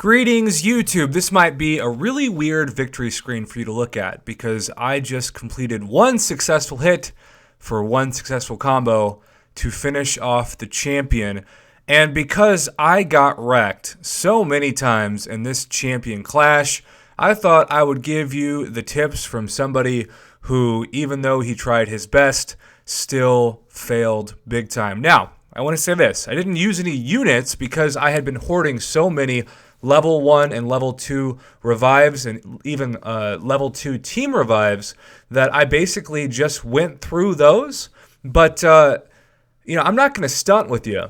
Greetings, YouTube. This might be a really weird victory screen for you to look at because I just completed one successful hit for one successful combo to finish off the champion. And because I got wrecked so many times in this champion clash, I thought I would give you the tips from somebody who, even though he tried his best, still failed big time. Now, I want to say this. I didn't use any units because I had been hoarding so many level 1 and level 2 revives and even level 2 team revives that I basically just went through those. But, I'm not going to stunt with you.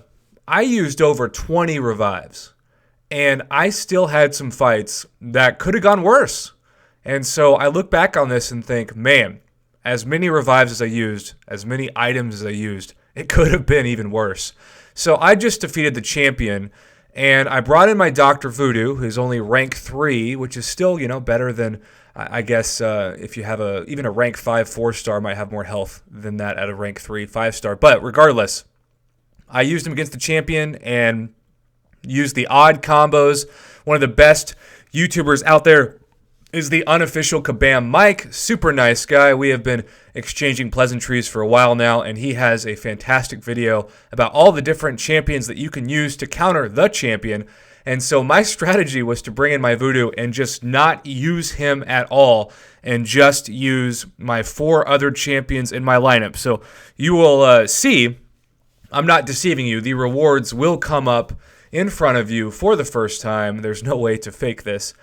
I used over 20 revives, and I still had some fights that could have gone worse. And so I look back on this and think, man, as many revives as I used, as many items as I used, it could have been even worse. So I just defeated the champion. And I brought in my Dr. Voodoo, who's only rank 3, which is still, better than, I guess, if you have even a rank 5 4-star might have more health than that at a rank 3 5-star. But regardless, I used him against the champion and used the odd combos. One of the best YouTubers out there is the unofficial Kabam Mike. Super nice guy. We have been exchanging pleasantries for a while now, and he has a fantastic video about all the different champions that you can use to counter the champion. And so my strategy was to bring in my Voodoo and just not use him at all and just use my 4 other champions in my lineup. So you will see, I'm not deceiving you, the rewards will come up in front of you for the first time. There's no way to fake this.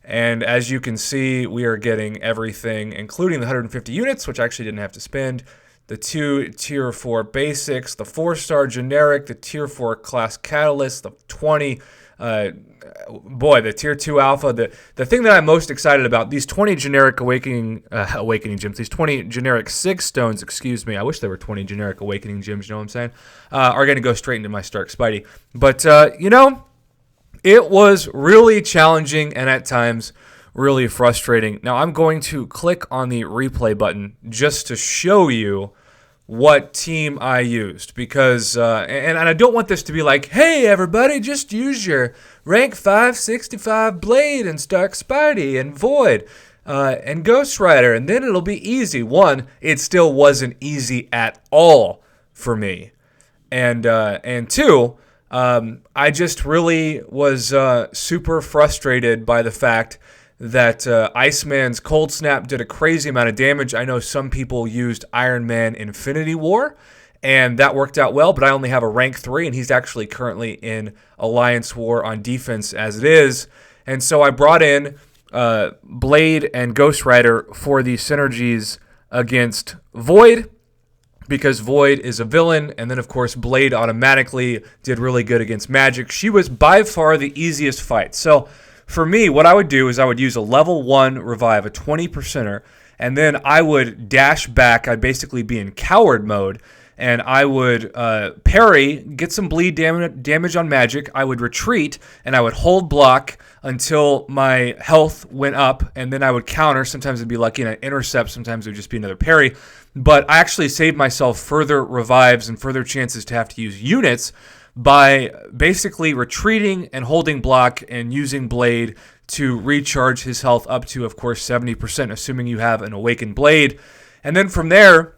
And as you can see, we are getting everything, including the 150 units, which I actually didn't have to spend, the 2 Tier 4 basics, the 4-star generic, the Tier 4 class catalyst, the 20, the Tier 2 alpha. The thing that I'm most excited about, these 20 generic awakening gems, these 20 generic 6 stones, I wish there were 20 generic awakening gems, you know what I'm saying, are going to go straight into my Stark Spidey. But, it was really challenging and at times really frustrating. Now I'm going to click on the replay button just to show you what team I used because, and I don't want this to be like, hey everybody, just use your rank 565 Blade and Stark Spidey and Void and Ghost Rider and then it'll be easy. One, it still wasn't easy at all for me. And two, I just really was super frustrated by the fact that Iceman's Cold Snap did a crazy amount of damage. I know some people used Iron Man Infinity War, and that worked out well, but I only have a rank 3, and he's actually currently in Alliance War on defense as it is. And so I brought in Blade and Ghost Rider for the synergies against Void, because Void is a villain, and then, of course, Blade automatically did really good against Magic. She was by far the easiest fight. So, for me, what I would do is I would use a level 1 revive, a 20%er, and then I would dash back. I'd basically be in coward mode, and I would parry, get some bleed damage on Magic. I would retreat, and I would hold block until my health went up, and then I would counter. Sometimes it'd be lucky and I'd intercept. Sometimes it would just be another parry. But I actually saved myself further revives and further chances to have to use units by basically retreating and holding block and using Blade to recharge his health up to, of course, 70%, assuming you have an Awakened Blade. And then from there,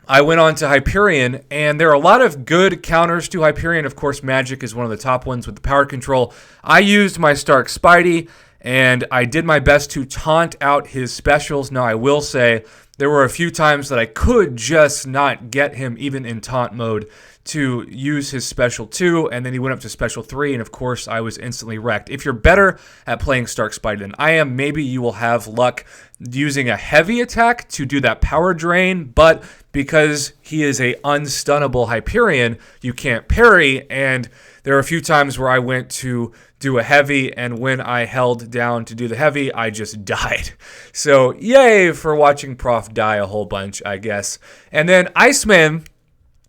I went on to Hyperion, and there are a lot of good counters to Hyperion. Of course, Magic is one of the top ones with the power control. I used my Stark Spidey, and I did my best to taunt out his specials. Now, I will say there were a few times that I could just not get him, even in taunt mode, to use his special 2, and then he went up to special 3, and of course I was instantly wrecked. If you're better at playing Stark Spidey than I am, maybe you will have luck using a heavy attack to do that power drain, but because he is a unstunnable Hyperion, you can't parry, and there are a few times where I went to do a heavy, and when I held down to do the heavy, I just died. So yay for watching Prof die a whole bunch, I guess. And then Iceman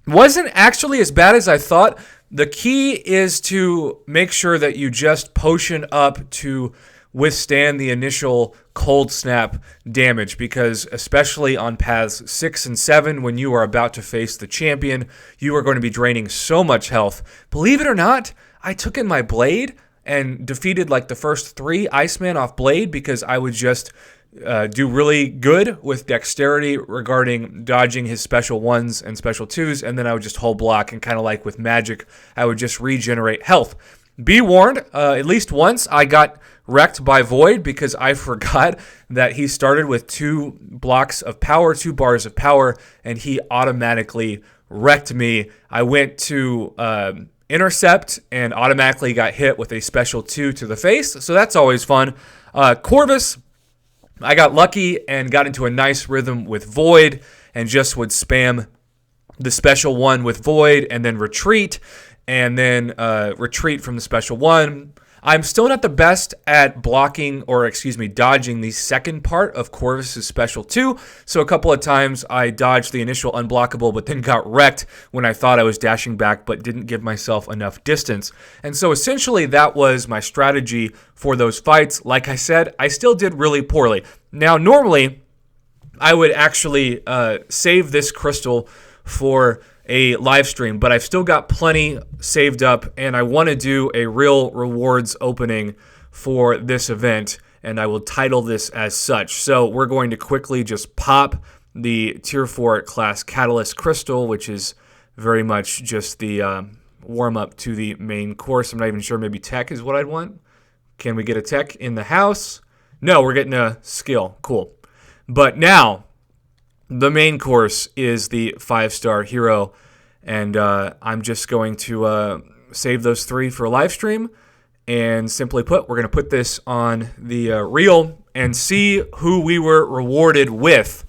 wasn't actually as bad as I thought. The key is to make sure that you just potion up to withstand the initial cold snap damage, because especially on paths 6 and 7, when you are about to face the champion, you are going to be draining so much health. Believe it or not, I took in my Blade and defeated like the first 3 Iceman off Blade because I would just do really good with dexterity regarding dodging his special 1s and special 2s, and then I would just hold block, and kind of like with magic, I would just regenerate health. Be warned, at least once I got wrecked by Void because I forgot that he started with 2 blocks of power, 2 bars of power, and he automatically wrecked me. I went to intercept and automatically got hit with a special 2 to the face, so that's always fun. Corvus, I got lucky and got into a nice rhythm with Void and just would spam the special 1 with Void and then retreat, and then retreat from the special 1. I'm still not the best at blocking, or dodging the second part of Corvus's special 2. So a couple of times I dodged the initial unblockable, but then got wrecked when I thought I was dashing back, but didn't give myself enough distance. And so essentially that was my strategy for those fights. Like I said, I still did really poorly. Now, normally I would actually save this crystal for a live stream, but I've still got plenty saved up, and I want to do a real rewards opening for this event, and I will title this as such. So we're going to quickly just pop the tier 4 class Catalyst Crystal, which is very much just the warm-up to the main course. I'm not even sure, maybe tech is what I'd want. Can we get a tech in the house? No, we're getting a skill. Cool. But now, the main course is the 5-star hero, and I'm just going to save those 3 for a live stream. And simply put, we're going to put this on the reel and see who we were rewarded with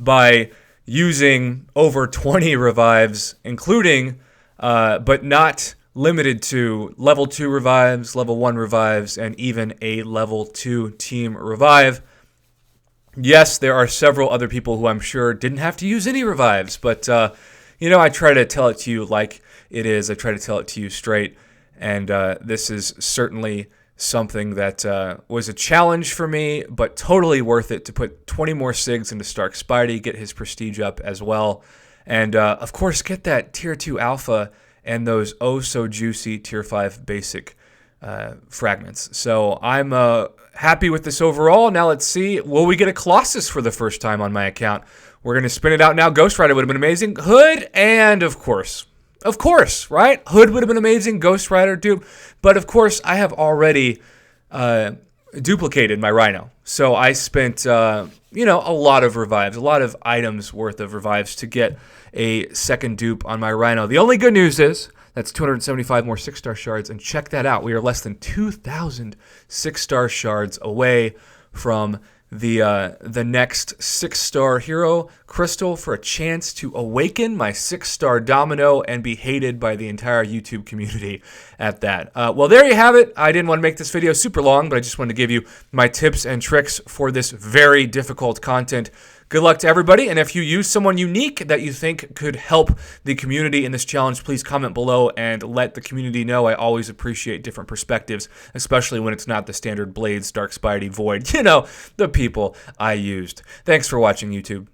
by using over 20 revives, including, but not limited to, level 2 revives, level 1 revives, and even a level 2 team revive. Yes, there are several other people who I'm sure didn't have to use any revives, but, I try to tell it to you like it is. I try to tell it to you straight, and this is certainly something that was a challenge for me, but totally worth it to put 20 more SIGs into Stark Spidey, get his prestige up as well, and, of course, get that Tier 2 Alpha and those oh-so-juicy Tier 5 basic fragments. So I'm happy with this overall. Now let's see. Will we get a Colossus for the first time on my account? We're going to spin it out now. Ghost Rider would have been amazing. Hood, and of course, right? Hood would have been amazing. Ghost Rider, dupe. But of course, I have already duplicated my Rhino. So I spent, a lot of revives, a lot of items worth of revives to get a second dupe on my Rhino. The only good news is that's 275 more 6-star shards, and check that out. We are less than 2,000 6-star shards away from the next 6-star hero crystal for a chance to awaken my 6-star Domino and be hated by the entire YouTube community at that. Well, there you have it. I didn't want to make this video super long, but I just wanted to give you my tips and tricks for this very difficult content. Good luck to everybody, and if you use someone unique that you think could help the community in this challenge, please comment below and let the community know. I always appreciate different perspectives, especially when it's not the standard Blades, Dark Spidey, Void, the people I used. Thanks for watching, YouTube.